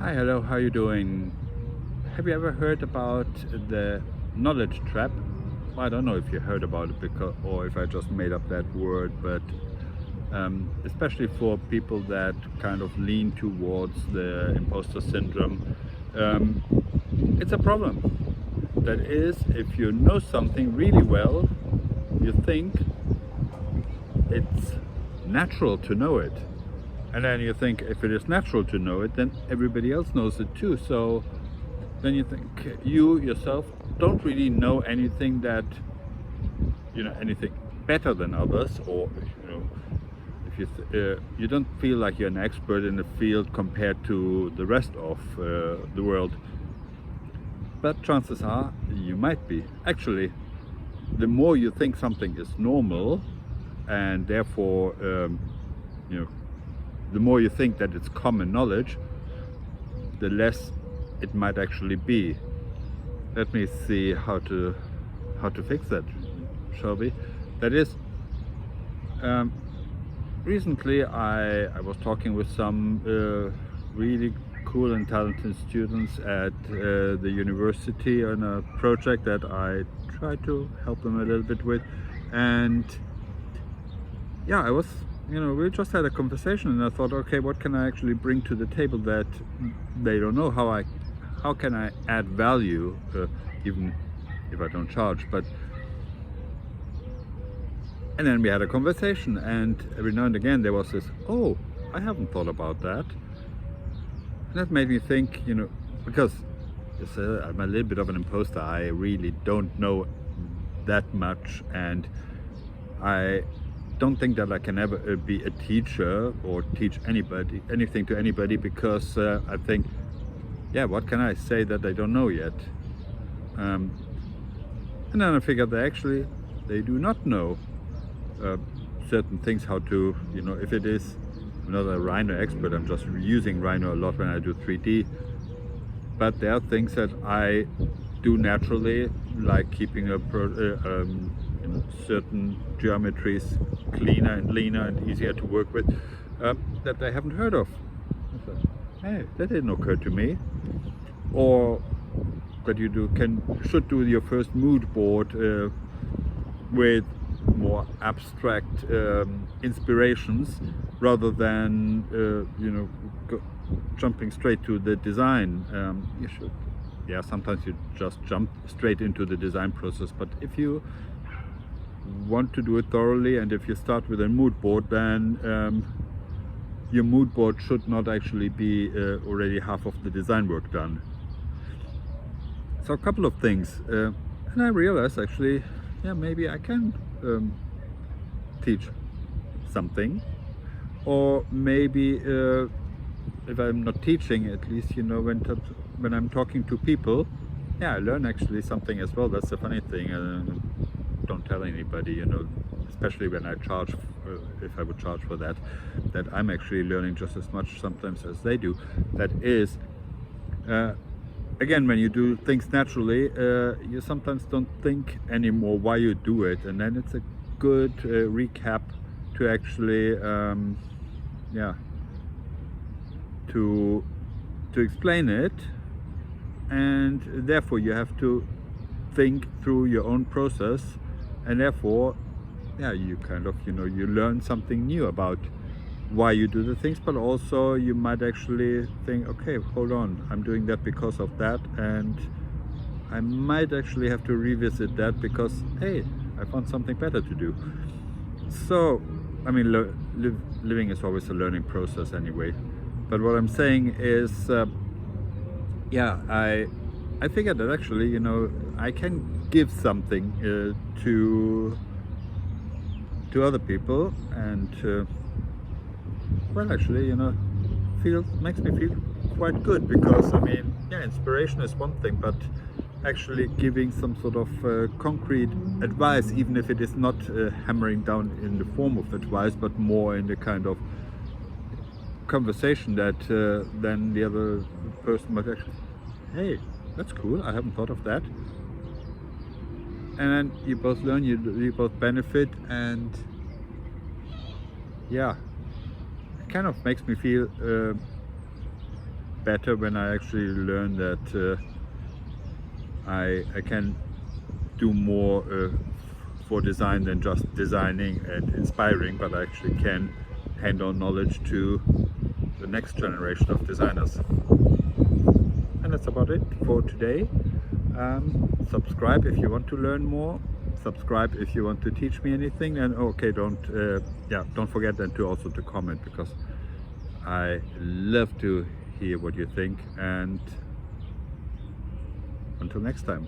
Hi, hello, how you doing? Have you ever heard about the knowledge trap? Well, I don't know if you heard about it because, or if I just made up that word, but especially for people that kind of lean towards the imposter syndrome, um, it's a problem. That is, if you know something really well, you think it's natural to know it. And then you think if it is natural to know it, then everybody else knows it too. So then you think you yourself don't really know anything that anything better than others, or if you don't feel like you're an expert in the field compared to the rest of the world. But chances are you might be. Actually, the more you think something is normal, and therefore you know the more you think that it's common knowledge, the less it might actually be. Let me see how to fix that, shall we? That is, recently I was talking with some really cool and talented students at the university on a project that I try to help them a little bit with, and yeah, we just had a conversation, and I thought, okay, what can I actually bring to the table that they don't know? How can I add value, even if I don't charge? And then we had a conversation, and every now and again there was this, oh, I haven't thought about that. And that made me think, because I'm a little bit of an imposter. I really don't know that much, and I don't think that I can ever be a teacher or teach anybody anything to anybody, because I think, yeah, what can I say that I don't know yet? And then I figured that actually they do not know certain things, how to, if it is, I'm not a Rhino expert, I'm just using Rhino a lot when I do 3D, but there are things that I do naturally, like keeping certain geometries cleaner and leaner and easier to work with, that they haven't heard of. I thought, hey, that didn't occur to me. Or that you should do your first mood board with more abstract inspirations, rather than jumping straight to the design. You should, yeah, sometimes you just jump straight into the design process, but if you want to do it thoroughly, and if you start with a mood board, then your mood board should not actually be already half of the design work done. So a couple of things, and I realized actually, yeah, maybe I can teach something, or maybe if I'm not teaching, at least when I'm talking to people, yeah, I learn actually something as well. That's the funny thing. Don't tell anybody, especially when I charge, if I would charge for that I'm actually learning just as much sometimes as they do. That is, again, when you do things naturally, you sometimes don't think anymore why you do it, and then it's a good recap to actually, to explain it, and therefore you have to think through your own process, and therefore, yeah, you kind of, you learn something new about why you do the things, but also you might actually think, okay, hold on, I'm doing that because of that, and I might actually have to revisit that because, hey, I found something better to do. So, I mean, living is always a learning process anyway. But what I'm saying is, yeah, I figured that actually, I can give something to other people, and well, actually, makes me feel quite good, because I mean, yeah, inspiration is one thing, but actually giving some sort of concrete advice, even if it is not hammering down in the form of advice, but more in the kind of conversation that then the other person might actually, hey, that's cool, I haven't thought of that. And then you both learn, you both benefit, and yeah, it kind of makes me feel better when I actually learn that I can do more for design than just designing and inspiring, but I actually can hand on knowledge to the next generation of designers. And that's about it for today. Subscribe if you want to learn more. Subscribe if you want to teach me anything. And okay, don't forget then to also to comment, because I love to hear what you think. And until next time.